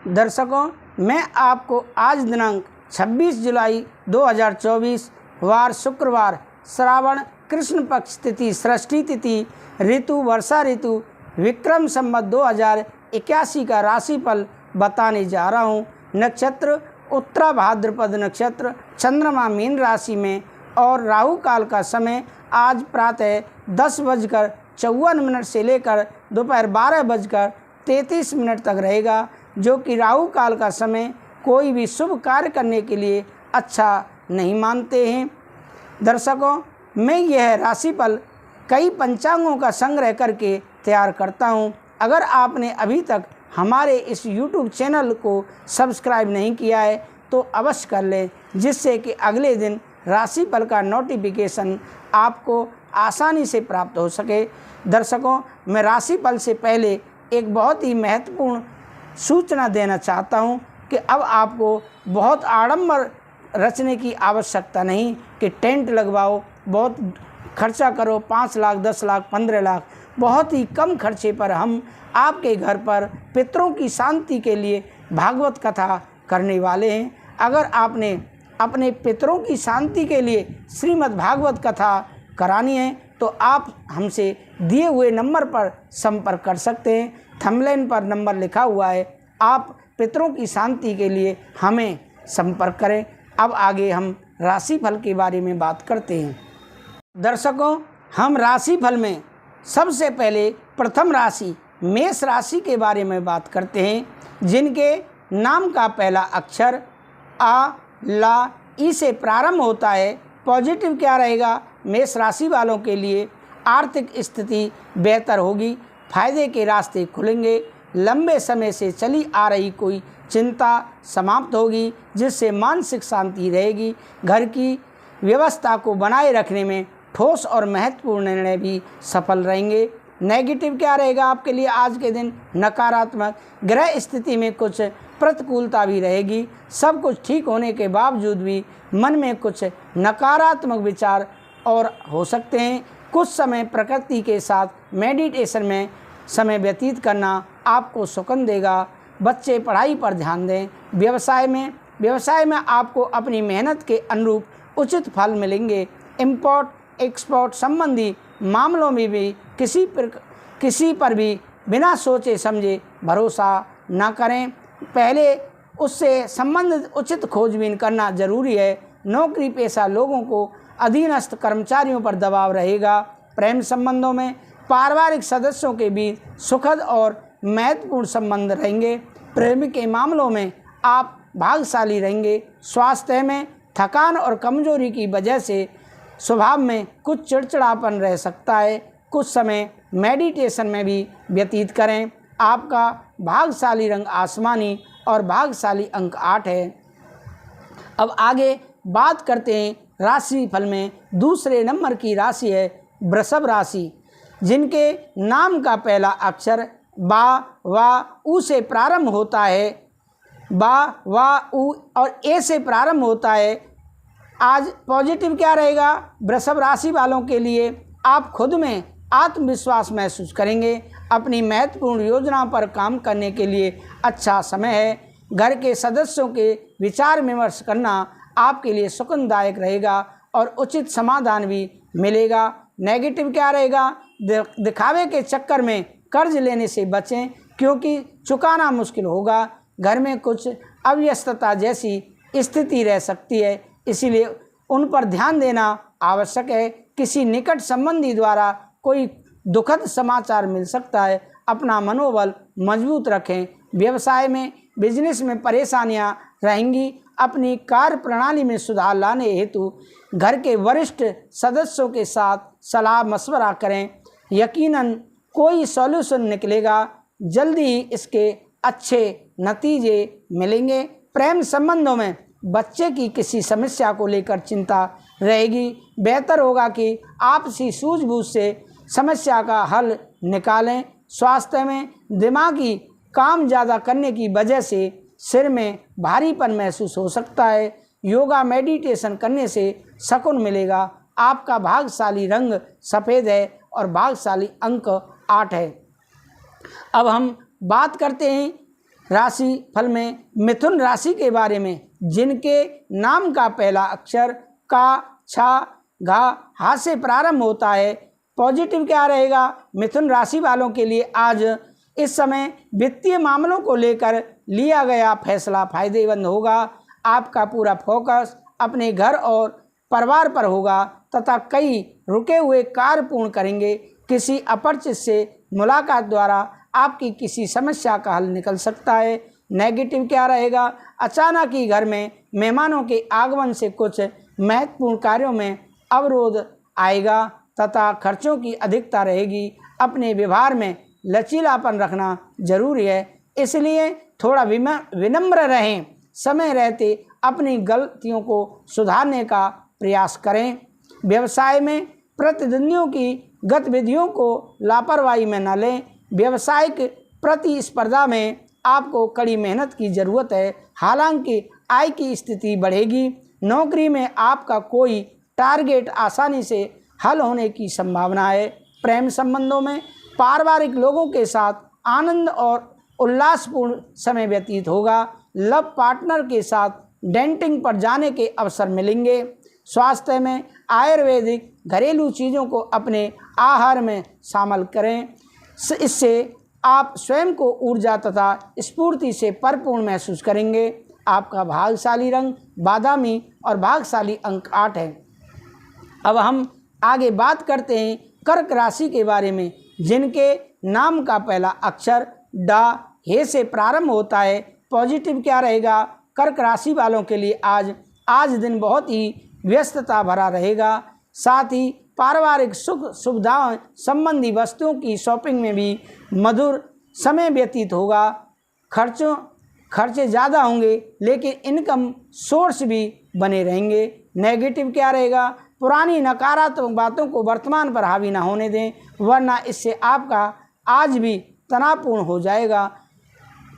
दर्शकों, मैं आपको आज दिनांक 26 जुलाई 2024 वार शुक्रवार श्रावण कृष्ण पक्ष तिथि षष्ठी तिथि ऋतु वर्षा ऋतु विक्रम संवत 2081 का राशिफल बताने जा रहा हूँ। नक्षत्र उत्तरा भाद्रपद नक्षत्र, चंद्रमा मीन राशि में और राहु काल का समय आज प्रातः 10:54 से लेकर दोपहर 12:33 तक रहेगा, जो कि राहु काल का समय कोई भी शुभ कार्य करने के लिए अच्छा नहीं मानते हैं। दर्शकों, मैं यह राशिफल कई पंचांगों का संग्रह करके तैयार करता हूं। अगर आपने अभी तक हमारे इस YouTube चैनल को सब्सक्राइब नहीं किया है तो अवश्य कर लें, जिससे कि अगले दिन राशिफल का नोटिफिकेशन आपको आसानी से प्राप्त हो सके। दर्शकों, मैं राशिफल से पहले एक बहुत ही महत्वपूर्ण सूचना देना चाहता हूं कि अब आपको बहुत आडंबर रचने की आवश्यकता नहीं कि टेंट लगवाओ, बहुत खर्चा करो, 5 लाख, 10 लाख, 15 लाख। बहुत ही कम खर्चे पर हम आपके घर पर पितरों की शांति के लिए भागवत कथा करने वाले हैं। अगर आपने अपने पितरों की शांति के लिए श्रीमद् भागवत कथा करानी है तो आप हमसे दिए हुए नंबर पर संपर्क कर सकते हैं। थंबनेल पर नंबर लिखा हुआ है, आप पितरों की शांति के लिए हमें संपर्क करें। अब आगे हम राशिफल के बारे में बात करते हैं। दर्शकों, हम राशिफल में सबसे पहले प्रथम राशि मेष राशि के बारे में बात करते हैं, जिनके नाम का पहला अक्षर आ, ला, ई से प्रारंभ होता है। पॉजिटिव क्या रहेगा? मेष राशि वालों के लिए आर्थिक स्थिति बेहतर होगी, फायदे के रास्ते खुलेंगे, लंबे समय से चली आ रही कोई चिंता समाप्त होगी, जिससे मानसिक शांति रहेगी। घर की व्यवस्था को बनाए रखने में ठोस और महत्वपूर्ण निर्णय भी सफल रहेंगे। नेगेटिव क्या रहेगा आपके लिए आज के दिन? नकारात्मक ग्रह स्थिति में कुछ प्रतिकूलता भी रहेगी। सब कुछ ठीक होने के बावजूद भी मन में कुछ नकारात्मक विचार और हो सकते हैं। कुछ समय प्रकृति के साथ मेडिटेशन में समय व्यतीत करना आपको सुकून देगा। बच्चे पढ़ाई पर ध्यान दें। व्यवसाय में आपको अपनी मेहनत के अनुरूप उचित फल मिलेंगे। इंपोर्ट एक्सपोर्ट संबंधी मामलों में भी किसी पर भी बिना सोचे समझे भरोसा न करें। पहले उससे संबंधित उचित खोजबीन करना जरूरी है। नौकरी पेशा लोगों को अधीनस्थ कर्मचारियों पर दबाव रहेगा। प्रेम संबंधों में पारिवारिक सदस्यों के बीच सुखद और महत्वपूर्ण संबंध रहेंगे। प्रेम के मामलों में आप भाग्यशाली रहेंगे। स्वास्थ्य में थकान और कमजोरी की वजह से स्वभाव में कुछ चिड़चिड़ापन रह सकता है। कुछ समय मेडिटेशन में भी व्यतीत करें। आपका भाग्यशाली रंग आसमानी और भाग्यशाली अंक 8 है। अब आगे बात करते हैं राशिफल में दूसरे नंबर की राशि है वृषभ राशि, जिनके नाम का पहला अक्षर बा, वा, उ से प्रारंभ होता है। बा, वा, उ और ए से प्रारंभ होता है। आज पॉजिटिव क्या रहेगा? वृषभ राशि वालों के लिए आप खुद में आत्मविश्वास महसूस करेंगे। अपनी महत्वपूर्ण योजना पर काम करने के लिए अच्छा समय है। घर के सदस्यों के विचार विमर्श करना आपके लिए सुखदायक रहेगा और उचित समाधान भी मिलेगा। नेगेटिव क्या रहेगा? दिखावे के चक्कर में कर्ज लेने से बचें, क्योंकि चुकाना मुश्किल होगा। घर में कुछ अव्यस्तता जैसी स्थिति रह सकती है, इसीलिए उन पर ध्यान देना आवश्यक है। किसी निकट संबंधी द्वारा कोई दुखद समाचार मिल सकता है। अपना मनोबल मजबूत रखें। व्यवसाय में बिजनेस में परेशानियां रहेंगी। अपनी कार्य प्रणाली में सुधार लाने हेतु घर के वरिष्ठ सदस्यों के साथ सलाह मशवरा करें। यकीनन कोई सॉल्यूशन निकलेगा। जल्दी ही इसके अच्छे नतीजे मिलेंगे। प्रेम संबंधों में बच्चे की किसी समस्या को लेकर चिंता रहेगी। बेहतर होगा कि आपसी सूझबूझ से समस्या का हल निकालें। स्वास्थ्य में दिमागी काम ज़्यादा करने की वजह से सिर में भारीपन महसूस हो सकता है। योगा मेडिटेशन करने से सुकून मिलेगा। आपका भाग्यशाली रंग सफ़ेद है और भाग्यशाली अंक 8 है। अब हम बात करते हैं राशि फल में मिथुन राशि के बारे में, जिनके नाम का पहला अक्षर का, छा, घा, हा से प्रारंभ होता है। पॉजिटिव क्या रहेगा? मिथुन राशि वालों के लिए आज इस समय वित्तीय मामलों को लेकर लिया गया फैसला फायदेमंद होगा। आपका पूरा फोकस अपने घर और परिवार पर होगा तथा कई रुके हुए कार्य पूर्ण करेंगे। किसी अपरिचित से मुलाकात द्वारा आपकी किसी समस्या का हल निकल सकता है। नेगेटिव क्या रहेगा? अचानक ही घर में मेहमानों के आगमन से कुछ महत्वपूर्ण कार्यों में अवरोध आएगा तथा खर्चों की अधिकता रहेगी। अपने व्यवहार में लचीलापन रखना जरूरी है, इसलिए थोड़ा विनम्र रहें। समय रहते अपनी गलतियों को सुधारने का प्रयास करें। व्यवसाय में प्रतिद्वंदियों की गतिविधियों को लापरवाही में न लें। व्यावसायिक प्रतिस्पर्धा में आपको कड़ी मेहनत की ज़रूरत है, हालांकि आय की स्थिति बढ़ेगी। नौकरी में आपका कोई टारगेट आसानी से हल होने की संभावना है। प्रेम संबंधों में पारिवारिक लोगों के साथ आनंद और उल्लासपूर्ण समय व्यतीत होगा। लव पार्टनर के साथ डेटिंग पर जाने के अवसर मिलेंगे। स्वास्थ्य में आयुर्वेदिक घरेलू चीज़ों को अपने आहार में शामिल करें। इससे आप स्वयं को ऊर्जा तथा स्फूर्ति से परिपूर्ण महसूस करेंगे। आपका भाग्यशाली रंग बादामी और भाग्यशाली अंक 8 है। अब हम आगे बात करते हैं कर्क राशि के बारे में, जिनके नाम का पहला अक्षर डा, हे से प्रारंभ होता है। पॉजिटिव क्या रहेगा? कर्क राशि वालों के लिए आज दिन बहुत ही व्यस्तता भरा रहेगा। साथ ही पारिवारिक सुख सुविधाओं संबंधी वस्तुओं की शॉपिंग में भी मधुर समय व्यतीत होगा। खर्चे ज़्यादा होंगे, लेकिन इनकम सोर्स भी बने रहेंगे। नेगेटिव क्या रहेगा? पुरानी नकारात्मक बातों को वर्तमान पर हावी ना होने दें, वरना इससे आपका आज भी तनावपूर्ण हो जाएगा।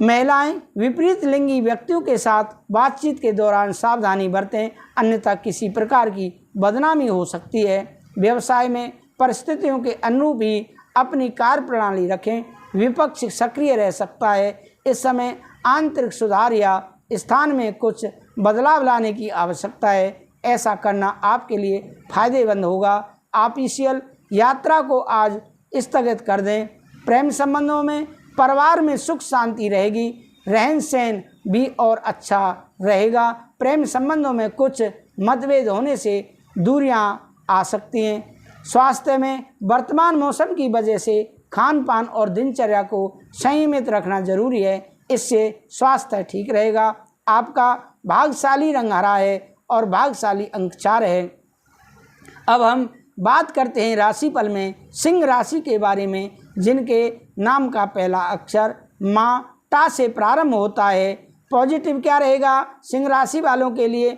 महिलाएं विपरीत लिंगी व्यक्तियों के साथ बातचीत के दौरान सावधानी बरतें, अन्यथा किसी प्रकार की बदनामी हो सकती है। व्यवसाय में परिस्थितियों के अनुरूप ही अपनी कार्य प्रणाली रखें। विपक्ष सक्रिय रह सकता है। इस समय आंतरिक सुधार या स्थान में कुछ बदलाव लाने की आवश्यकता है। ऐसा करना आपके लिए फायदेमंद होगा। ऑफिशियल यात्रा को आज स्थगित कर दें। प्रेम संबंधों में परिवार में सुख शांति रहेगी। रहन सहन भी और अच्छा रहेगा। प्रेम संबंधों में कुछ मतभेद होने से दूरियां आ सकती हैं। स्वास्थ्य में वर्तमान मौसम की वजह से खान पान और दिनचर्या को संयमित रखना जरूरी है, इससे स्वास्थ्य ठीक रहेगा। आपका भाग्यशाली रंग हरा है और भाग्यशाली अंक 4 है। अब हम बात करते हैं राशिफल में सिंह राशि के बारे में, जिनके नाम का पहला अक्षर माँ टा से प्रारंभ होता है। पॉजिटिव क्या रहेगा? सिंह राशि वालों के लिए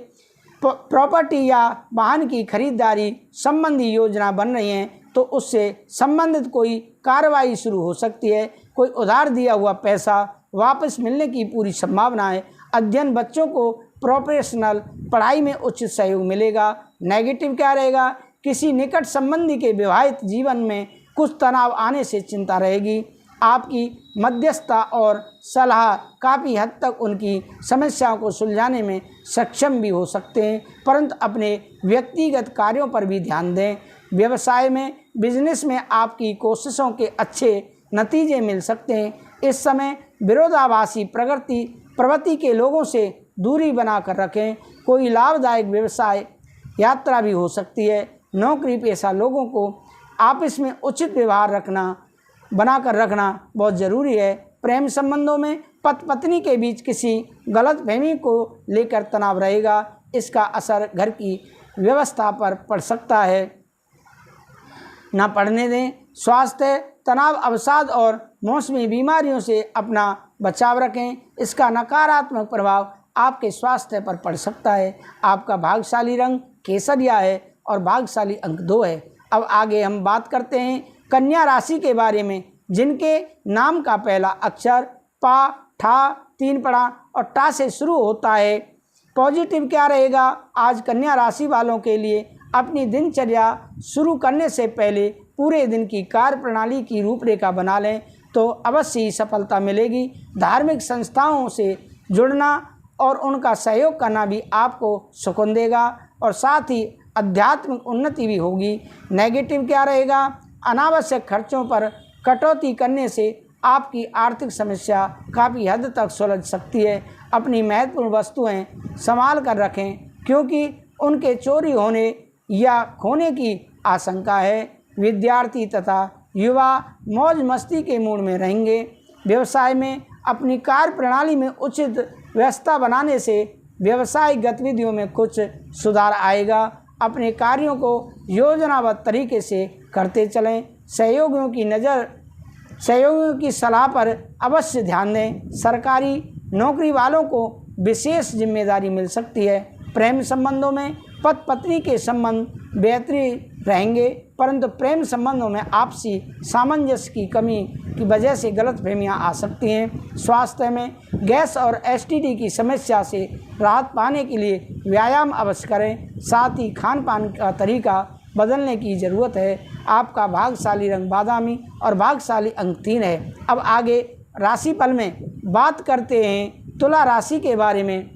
प्रॉपर्टी या वाहन की खरीदारी संबंधी योजना बन रही है, तो उससे संबंधित कोई कार्रवाई शुरू हो सकती है। कोई उधार दिया हुआ पैसा वापस मिलने की पूरी संभावना है। अध्ययन बच्चों को प्रोफेशनल पढ़ाई में उचित सहयोग मिलेगा। नेगेटिव क्या रहेगा? किसी निकट संबंधी के विवाहित जीवन में कुछ तनाव आने से चिंता रहेगी। आपकी मध्यस्थता और सलाह काफ़ी हद तक उनकी समस्याओं को सुलझाने में सक्षम भी हो सकते हैं, परंतु अपने व्यक्तिगत कार्यों पर भी ध्यान दें। व्यवसाय में बिजनेस में आपकी कोशिशों के अच्छे नतीजे मिल सकते हैं। इस समय विरोधाभासी प्रवृत्ति के लोगों से दूरी बनाकर रखें। कोई लाभदायक व्यवसाय यात्रा भी हो सकती है। नौकरी पेशा लोगों को आपस में उचित व्यवहार बनाकर रखना बहुत ज़रूरी है। प्रेम संबंधों में पति पत्नी के बीच किसी गलतफहमी को लेकर तनाव रहेगा। इसका असर घर की व्यवस्था पर पड़ सकता है, ना पड़ने दें। स्वास्थ्य तनाव, अवसाद और मौसमी बीमारियों से अपना बचाव रखें। इसका नकारात्मक प्रभाव आपके स्वास्थ्य पर पड़ सकता है। आपका भाग्यशाली रंग केसरिया है और भाग्यशाली अंक 2 है। अब आगे हम बात करते हैं कन्या राशि के बारे में, जिनके नाम का पहला अक्षर पा, ठा, 3 पड़ा और टा से शुरू होता है। पॉजिटिव क्या रहेगा? आज कन्या राशि वालों के लिए अपनी दिनचर्या शुरू करने से पहले पूरे दिन की कार्य प्रणाली की रूपरेखा बना लें। तो अवश्य ही सफलता मिलेगी। धार्मिक संस्थाओं से जुड़ना और उनका सहयोग करना भी आपको सुकून देगा और साथ ही आध्यात्मिक उन्नति भी होगी। नेगेटिव क्या रहेगा? अनावश्यक खर्चों पर कटौती करने से आपकी आर्थिक समस्या काफ़ी हद तक सुलझ सकती है। अपनी महत्वपूर्ण वस्तुएं संभाल कर रखें क्योंकि उनके चोरी होने या खोने की आशंका है। विद्यार्थी तथा युवा मौज मस्ती के मूड में रहेंगे। व्यवसाय में अपनी कार्य प्रणाली में उचित व्यवस्था बनाने से व्यवसायिक गतिविधियों में कुछ सुधार आएगा। अपने कार्यों को योजनाबद्ध तरीके से करते चलें। सहयोगियों की सलाह पर अवश्य ध्यान दें। सरकारी नौकरी वालों को विशेष जिम्मेदारी मिल सकती है। प्रेम संबंधों में पति पत्नी के संबंध बेहतरीन रहेंगे, परंतु प्रेम संबंधों में आपसी सामंजस्य की कमी की वजह से गलतफहमियां आ सकती हैं। स्वास्थ्य में गैस और एसिडिटी की समस्या से राहत पाने के लिए व्यायाम अवश्य करें। साथ ही खान पान का तरीका बदलने की ज़रूरत है। आपका भाग्यशाली रंग बादामी और भाग्यशाली अंक 3 है। अब आगे राशिफल में बात करते हैं तुला राशि के बारे में,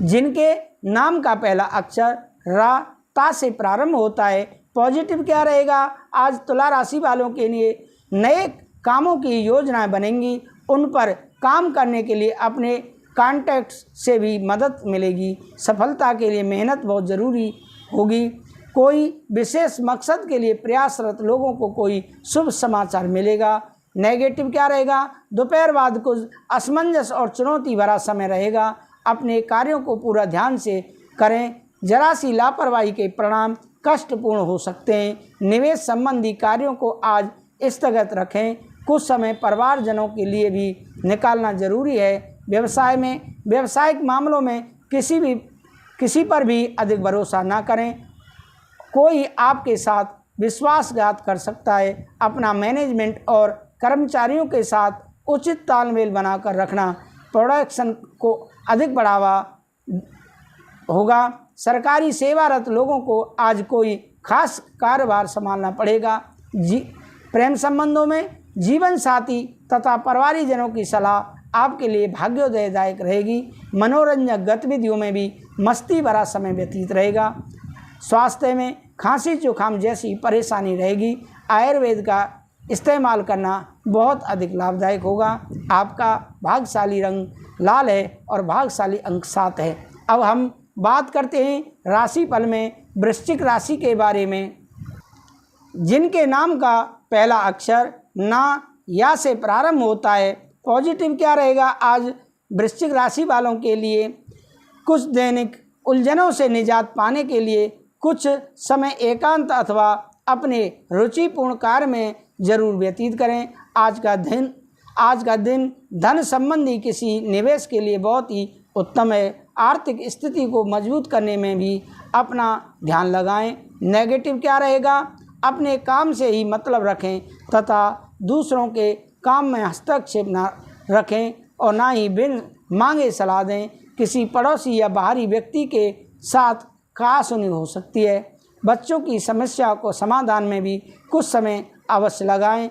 जिनके नाम का पहला अक्षर रा ता से प्रारंभ होता है। पॉजिटिव क्या रहेगा? आज तुला राशि वालों के लिए नए कामों की योजनाएं बनेंगी। उन पर काम करने के लिए अपने कॉन्टैक्ट्स से भी मदद मिलेगी। सफलता के लिए मेहनत बहुत ज़रूरी होगी। कोई विशेष मकसद के लिए प्रयासरत लोगों को कोई शुभ समाचार मिलेगा। नेगेटिव क्या रहेगा? दोपहर बाद कुछ असमंजस और चुनौती भरा समय रहेगा। अपने कार्यों को पूरा ध्यान से करें। जरा सी लापरवाही के परिणाम कष्टपूर्ण हो सकते हैं। निवेश संबंधी कार्यों को आज स्थगित रखें। कुछ समय परिवारजनों के लिए भी निकालना जरूरी है। व्यवसाय में व्यावसायिक मामलों में किसी पर भी अधिक भरोसा ना करें। कोई आपके साथ विश्वासघात कर सकता है। अपना मैनेजमेंट और कर्मचारियों के साथ उचित तालमेल बनाकर रखना प्रोडक्शन को अधिक बढ़ावा होगा। सरकारी सेवारत लोगों को आज कोई खास कारोबार संभालना पड़ेगा। प्रेम संबंधों में जीवन साथी तथा परिवारजनों की सलाह आपके लिए भाग्योदयदायक रहेगी। मनोरंजक गतिविधियों में भी मस्ती भरा समय व्यतीत रहेगा। स्वास्थ्य में खांसी जुकाम जैसी परेशानी रहेगी। आयुर्वेद का इस्तेमाल करना बहुत अधिक लाभदायक होगा। आपका भाग्यशाली रंग लाल है और भाग्यशाली अंक 7 है। अब हम बात करते हैं राशिफल में वृश्चिक राशि के बारे में, जिनके नाम का पहला अक्षर ना या से प्रारंभ होता है। पॉजिटिव क्या रहेगा? आज वृश्चिक राशि वालों के लिए कुछ दैनिक उलझनों से निजात पाने के लिए कुछ समय एकांत अथवा अपने रुचिपूर्ण कार्य में जरूर व्यतीत करें। आज का दिन धन संबंधी किसी निवेश के लिए बहुत ही उत्तम है। आर्थिक स्थिति को मजबूत करने में भी अपना ध्यान लगाएं। नेगेटिव क्या रहेगा? अपने काम से ही मतलब रखें तथा दूसरों के काम में हस्तक्षेप न रखें और ना ही बिन मांगे सलाह दें। किसी पड़ोसी या बाहरी व्यक्ति के साथ कहासुनी हो सकती है। बच्चों की समस्या को समाधान में भी कुछ समय अवश्य लगाएं।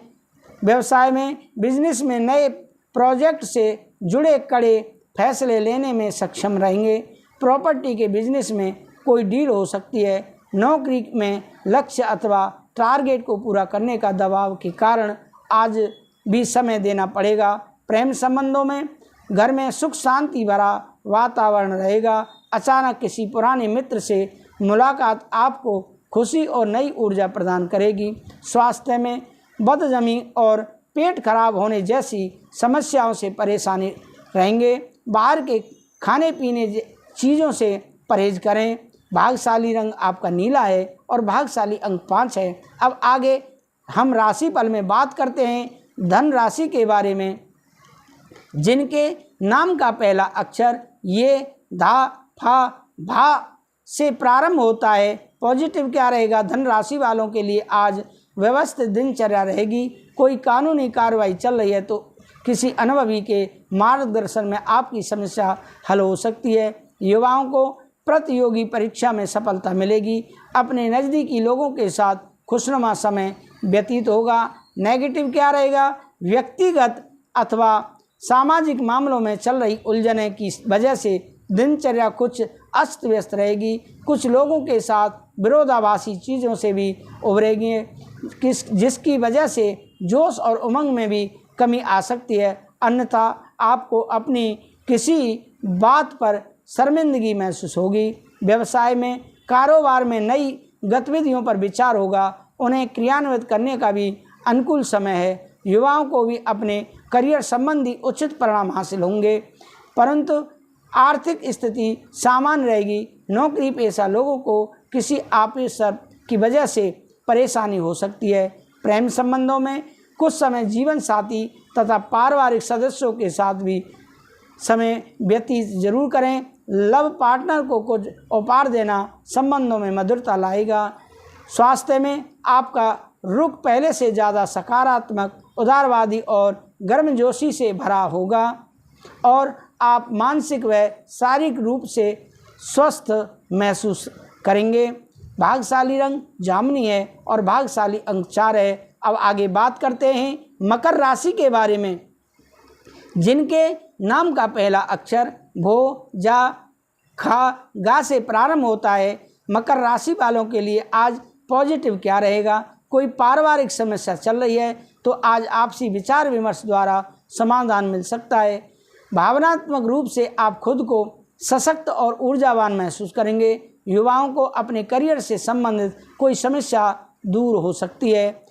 व्यवसाय में बिजनेस में नए प्रोजेक्ट से जुड़े कड़े फैसले लेने में सक्षम रहेंगे। प्रॉपर्टी के बिजनेस में कोई डील हो सकती है। नौकरी में लक्ष्य अथवा टारगेट को पूरा करने का दबाव के कारण आज भी समय देना पड़ेगा। प्रेम संबंधों में घर में सुख शांति भरा वातावरण रहेगा। अचानक किसी पुराने मित्र से मुलाकात आपको खुशी और नई ऊर्जा प्रदान करेगी। स्वास्थ्य में बदहजमी और पेट खराब होने जैसी समस्याओं से परेशानी रहेंगे। बाहर के खाने पीने चीज़ों से परहेज करें। भाग्यशाली रंग आपका नीला है और भाग्यशाली अंक 5 है। अब आगे हम राशिफल में बात करते हैं धन राशि के बारे में, जिनके नाम का पहला अक्षर ये धा फा भा से प्रारंभ होता है। पॉजिटिव क्या रहेगा? धन राशि वालों के लिए आज व्यवस्थित दिनचर्या रहेगी। कोई कानूनी कार्रवाई चल रही है तो किसी अनुभवी के मार्गदर्शन में आपकी समस्या हल हो सकती है। युवाओं को प्रतियोगी परीक्षा में सफलता मिलेगी। अपने नज़दीकी लोगों के साथ खुशनुमा समय व्यतीत होगा। नेगेटिव क्या रहेगा? व्यक्तिगत अथवा सामाजिक मामलों में चल रही उलझने की वजह से दिनचर्या कुछ अस्त व्यस्त रहेगी। कुछ लोगों के साथ विरोधाभासी चीज़ों से भी उभरेगी, जिसकी वजह से जोश और उमंग में भी कमी आ सकती है। अन्यथा आपको अपनी किसी बात पर शर्मिंदगी महसूस होगी। व्यवसाय में, कारोबार में नई गतिविधियों पर विचार होगा। उन्हें क्रियान्वित करने का भी अनुकूल समय है। युवाओं को भी अपने करियर संबंधी उचित परिणाम हासिल होंगे, परंतु आर्थिक स्थिति सामान्य रहेगी। नौकरी पेशा लोगों को किसी ऑफिसर की वजह से परेशानी हो सकती है। प्रेम संबंधों में कुछ समय जीवन साथी तथा पारिवारिक सदस्यों के साथ भी समय व्यतीत जरूर करें। लव पार्टनर को कुछ उपहार देना संबंधों में मधुरता लाएगा। स्वास्थ्य में आपका रुख पहले से ज़्यादा सकारात्मक, उदारवादी और गर्मजोशी से भरा होगा और आप मानसिक व शारीरिक रूप से स्वस्थ महसूस करेंगे। भाग्यशाली रंग जामुनी है और भाग्यशाली अंक 4 है। अब आगे बात करते हैं मकर राशि के बारे में, जिनके नाम का पहला अक्षर भो, जा, खा, गा से प्रारंभ होता है। मकर राशि वालों के लिए आज पॉजिटिव क्या रहेगा? कोई पारिवारिक समस्या चल रही है तो आज आपसी विचार विमर्श द्वारा समाधान मिल सकता है। भावनात्मक रूप से आप खुद को सशक्त और ऊर्जावान महसूस करेंगे। युवाओं को अपने करियर से संबंधित कोई समस्या दूर हो सकती है।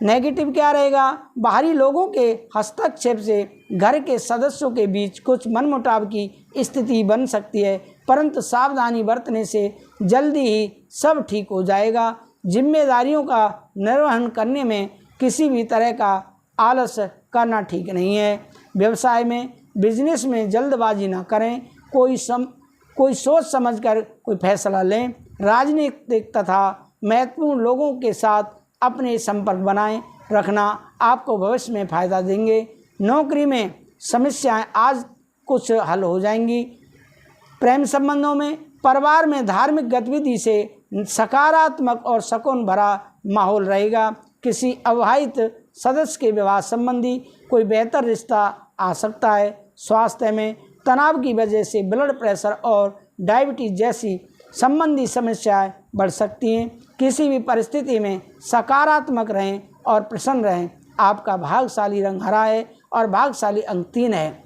नेगेटिव क्या रहेगा? बाहरी लोगों के हस्तक्षेप से घर के सदस्यों के बीच कुछ मनमुटाव की स्थिति बन सकती है, परंतु सावधानी बरतने से जल्दी ही सब ठीक हो जाएगा। जिम्मेदारियों का निर्वहन करने में किसी भी तरह का आलस करना ठीक नहीं है। व्यवसाय में, बिजनेस में जल्दबाजी ना करें। कोई सोच समझकर कोई फैसला लें। राजनीतिक तथा महत्वपूर्ण लोगों के साथ अपने संपर्क बनाए रखना आपको भविष्य में फ़ायदा देंगे। नौकरी में समस्याएं आज कुछ हल हो जाएंगी। प्रेम संबंधों में, परिवार में धार्मिक गतिविधि से सकारात्मक और सुकून भरा माहौल रहेगा। किसी अविवाहित सदस्य के विवाह संबंधी कोई बेहतर रिश्ता आ सकता है। स्वास्थ्य में तनाव की वजह से ब्लड प्रेशर और डायबिटीज जैसी संबंधी समस्याएं बढ़ सकती हैं। किसी भी परिस्थिति में सकारात्मक रहें और प्रसन्न रहें। आपका भाग्यशाली रंग हरा है और भाग्यशाली अंक 3 है।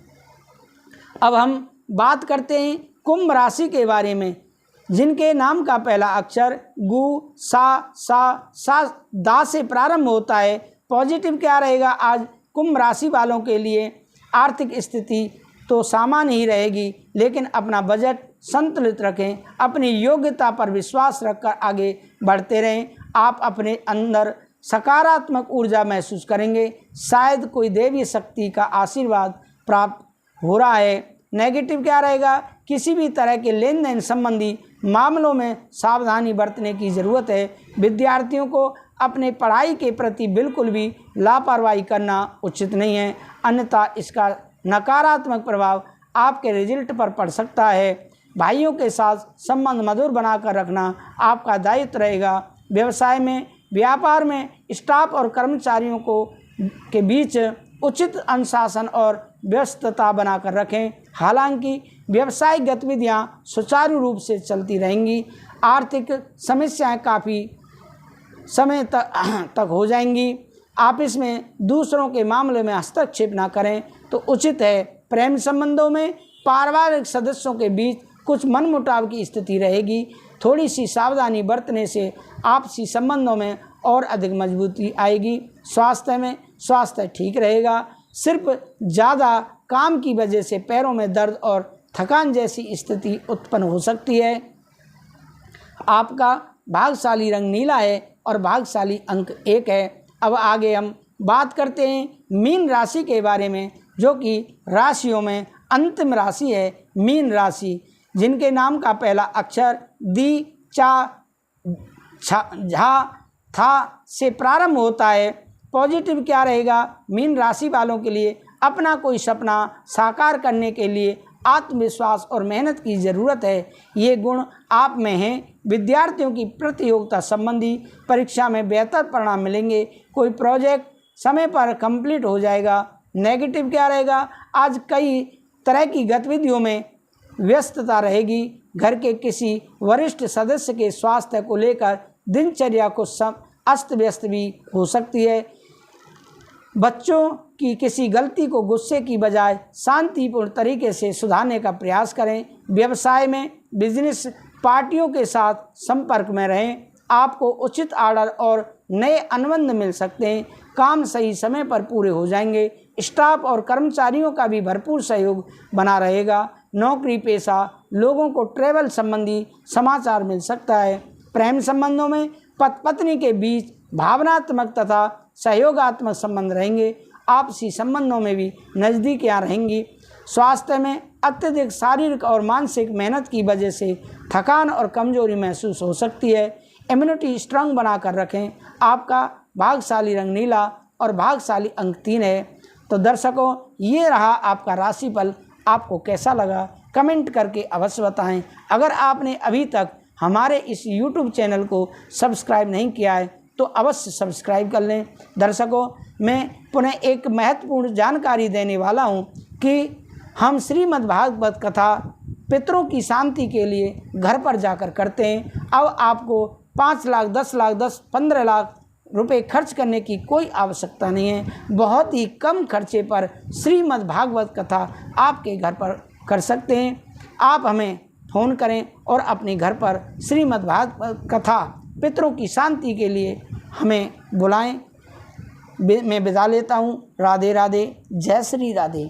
अब हम बात करते हैं कुंभ राशि के बारे में, जिनके नाम का पहला अक्षर गु, सा, दा से प्रारंभ होता है। पॉजिटिव क्या रहेगा? आज कुंभ राशि वालों के लिए आर्थिक स्थिति तो सामान्य ही रहेगी, लेकिन अपना बजट संतुलित रखें। अपनी योग्यता पर विश्वास रखकर आगे बढ़ते रहें। आप अपने अंदर सकारात्मक ऊर्जा महसूस करेंगे। शायद कोई देवी शक्ति का आशीर्वाद प्राप्त हो रहा है। नेगेटिव क्या रहेगा? किसी भी तरह के लेन देन संबंधी मामलों में सावधानी बरतने की ज़रूरत है। विद्यार्थियों को अपने पढ़ाई के प्रति बिल्कुल भी लापरवाही करना उचित नहीं है, अन्यथा इसका नकारात्मक प्रभाव आपके रिजल्ट पर पड़ सकता है। भाइयों के साथ संबंध मधुर बनाकर रखना आपका दायित्व रहेगा। व्यवसाय में, व्यापार में स्टाफ और कर्मचारियों के बीच उचित अनुशासन और व्यस्तता बनाकर रखें। हालांकि व्यावसायिक गतिविधियां सुचारू रूप से चलती रहेंगी। आर्थिक समस्याएं काफ़ी समय तक हो जाएंगी। ऑफिस में दूसरों के मामले में हस्तक्षेप ना करें तो उचित है। प्रेम संबंधों में पारिवारिक सदस्यों के बीच कुछ मनमुटाव की स्थिति रहेगी। थोड़ी सी सावधानी बरतने से आपसी संबंधों में और अधिक मजबूती आएगी। स्वास्थ्य में, स्वास्थ्य ठीक रहेगा। सिर्फ ज़्यादा काम की वजह से पैरों में दर्द और थकान जैसी स्थिति उत्पन्न हो सकती है। आपका भाग्यशाली रंग नीला है और भाग्यशाली अंक 1 है। अब आगे हम बात करते हैं मीन राशि के बारे में, जो कि राशियों में अंतिम राशि है। मीन राशि, जिनके नाम का पहला अक्षर दी, चा, झा, था से प्रारंभ होता है। पॉजिटिव क्या रहेगा? मीन राशि वालों के लिए अपना कोई सपना साकार करने के लिए आत्मविश्वास और मेहनत की ज़रूरत है। ये गुण आप में हैं। विद्यार्थियों की प्रतियोगिता संबंधी परीक्षा में बेहतर परिणाम मिलेंगे। कोई प्रोजेक्ट समय पर कंप्लीट हो जाएगा। नेगेटिव क्या रहेगा, आज कई तरह की गतिविधियों में व्यस्तता रहेगी। घर के किसी वरिष्ठ सदस्य के स्वास्थ्य को लेकर दिनचर्या को अस्त व्यस्त भी हो सकती है। बच्चों की किसी गलती को गुस्से की बजाय शांतिपूर्ण तरीके से सुधारने का प्रयास करें। व्यवसाय में बिजनेस पार्टियों के साथ संपर्क में रहें। आपको उचित ऑर्डर और नए अनुबंध मिल सकते हैं। काम सही समय पर पूरे हो जाएंगे। स्टाफ और कर्मचारियों का भी भरपूर सहयोग बना रहेगा। नौकरी पेशा लोगों को ट्रैवल संबंधी समाचार मिल सकता है। प्रेम संबंधों में पति पत्नी के बीच भावनात्मक तथा सहयोगात्मक संबंध रहेंगे। आपसी संबंधों में भी नज़दीकियाँ रहेंगी। स्वास्थ्य में अत्यधिक शारीरिक और मानसिक मेहनत की वजह से थकान और कमजोरी महसूस हो सकती है। इम्यूनिटी स्ट्रांग बना कर रखें। आपका भाग्यशाली रंग नीला और भाग्यशाली अंक 3 है। तो दर्शकों, ये रहा आपका राशिफल। आपको कैसा लगा कमेंट करके अवश्य बताएं। अगर आपने अभी तक हमारे इस YouTube चैनल को सब्सक्राइब नहीं किया है तो अवश्य सब्सक्राइब कर लें। दर्शकों, मैं पुनः एक महत्वपूर्ण जानकारी देने वाला हूं कि हम श्रीमद् भागवत कथा पितरों की शांति के लिए घर पर जाकर करते हैं। अब आपको 5 लाख 10 लाख 15 लाख रुपए खर्च करने की कोई आवश्यकता नहीं है। बहुत ही कम खर्चे पर श्रीमद् भागवत कथा आपके घर पर कर सकते हैं। आप हमें फ़ोन करें और अपने घर पर श्रीमद् भागवत कथा पितरों की शांति के लिए हमें बुलाएं। मैं विदा लेता हूँ। राधे राधे। जय श्री राधे।